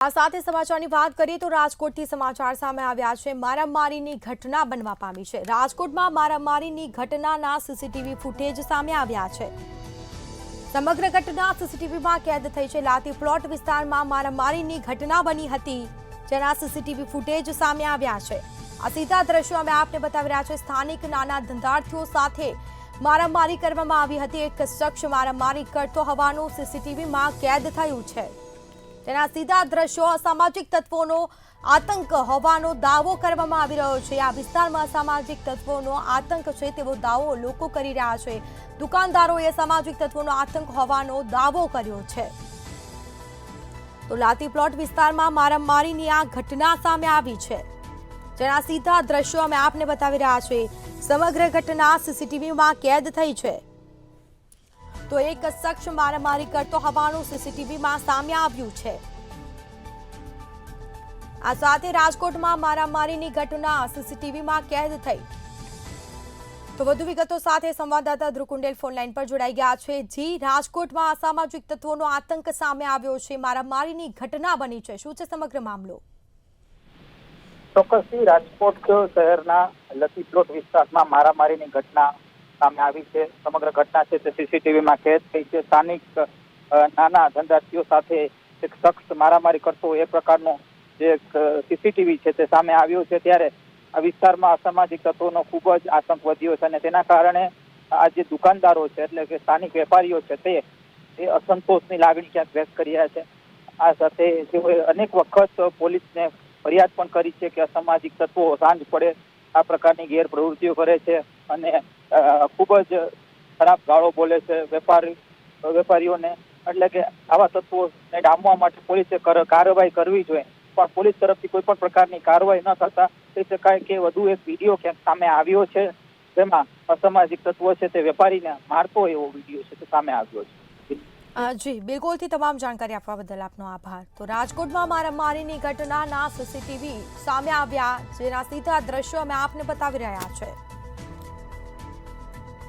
આ સાથે સમાચારની વાત કરીએ તો રાજકોટથી સમાચાર સામે આવ્યા છે। મારામારીની ઘટના બનવા પામી છે। રાજકોટમાં મારામારીની ઘટનાના સીસીટીવી ફૂટેજ સામે આવ્યા છે। સમગ્ર ઘટના સીસીટીવીમાં કેદ થઈ છે। લાતી પ્લોટ વિસ્તારમાં મારામારીની ઘટના બની હતી, જેના સીસીટીવી ફૂટેજ સામે આવ્યા છે। આ સીધા દ્રશ્યો અમે આપને બતાવી રહ્યા છે। સ્થાનિક નાના ધંધાર્થીઓ સાથે મારામારી કરવામાં આવી હતી। એક શખ્સ મારામારી કરતો હોવાનું સીસીટીવીમાં કેદ થયું છે। તેના સીધા દ્રશ્યો અસામાજિક તત્વોનો આતંક હોવાનો દાવો કરવામાં આવી રહ્યો છે। આ વિસ્તારમાં અસામાજિક તત્વોનો આતંક છે તેવો દાવો લોકો કરી રહ્યા છે। દુકાનદારોએ સામાજિક તત્વોનો આતંક હોવાનો દાવો કર્યો છે। તો લાતી પ્લોટ વિસ્તારમાં મારામારીની આ ઘટના સામે આવી છે, જેના સીધા દ્રશ્યો અમે આપને બતાવી રહ્યા છે। સમગ્ર ઘટના સીસીટીવીમાં કેદ થઈ છે। તો એક શખ્સ મારામારી કરતો હોવાનું સીસીટીવીમાં સામે આવ્યું છે। આ સાથે રાજકોટમાં મારામારીની ઘટના સીસીટીવીમાં કેદ થઈ। તો વધુ વિગતો સાથે સંવાદદાતા ધ્રુવ કુંડેલ ફોનલાઈન પર જોડાઈ ગયા છે। જી, રાજકોટમાં અસામાજિક તત્વોનો આતંક સામે આવ્યો છે, મારામારીની ઘટના બની છે, શું છે સમગ્ર મામલો? ચોક્કસથી રાજકોટ શહેરના લતી પ્લોટ વિસ્તારમાં મારામારીની ઘટના સામે આવી છે। સમગ્ર ઘટના છે તે સીસીટીવીમાં કેદ થઈ છે। સ્થાનિક નાના ધંધાર્થીઓ સાથે એક શખ્સ મારામારી કરતો એ પ્રકારનો જે સીસીટીવી છે તે સામે આવ્યો છે। ત્યારે આ વિસ્તારમાં અસામાજિક તત્વોનો ખૂબ જ આતંક વધ્યો છે અને તેના કારણે આ જે દુકાનદારો છે એટલે કે સ્થાનિક વેપારીઓ છે તે અસંતોષની લાગણી ક્યાંક વ્યક્ત કરી રહ્યા છે। આ સાથે તેઓએ અનેક વખત પોલીસને ફરિયાદ પણ કરી છે કે અસામાજિક તત્વો સાંજ પડે આ પ્રકારની ગેરપ્રવૃત્તિઓ કરે છે અને ખૂબ જ ખરાબ ગાળો બોલે છે વેપારીઓને। એટલે કે આવા તત્વોને ડામવા માટે પોલીસે કાર્યવાહી કરવી જોઈએ, પણ પોલીસ તરફથી કોઈ પણ પ્રકારની કાર્યવાહી ન થતા કહી શકાય કે વધુ એક વિડીયો ક્યાંક સામે આવ્યો છે, જેમાં અસામાજિક તત્વો છે તે વેપારીને મારતો એવો વિડીયો છે તે સામે આવ્યો છે। જી, બિલકુલથી તમામ જાણકારી આપવા બદલ આપનો આભાર। તો રાજકોટમાં મારામારીની ઘટનાના સીસીટીવી સામે આવ્યા, જેના સીધા દ્રશ્યો અમે આપને બતાવી રહ્યા છે।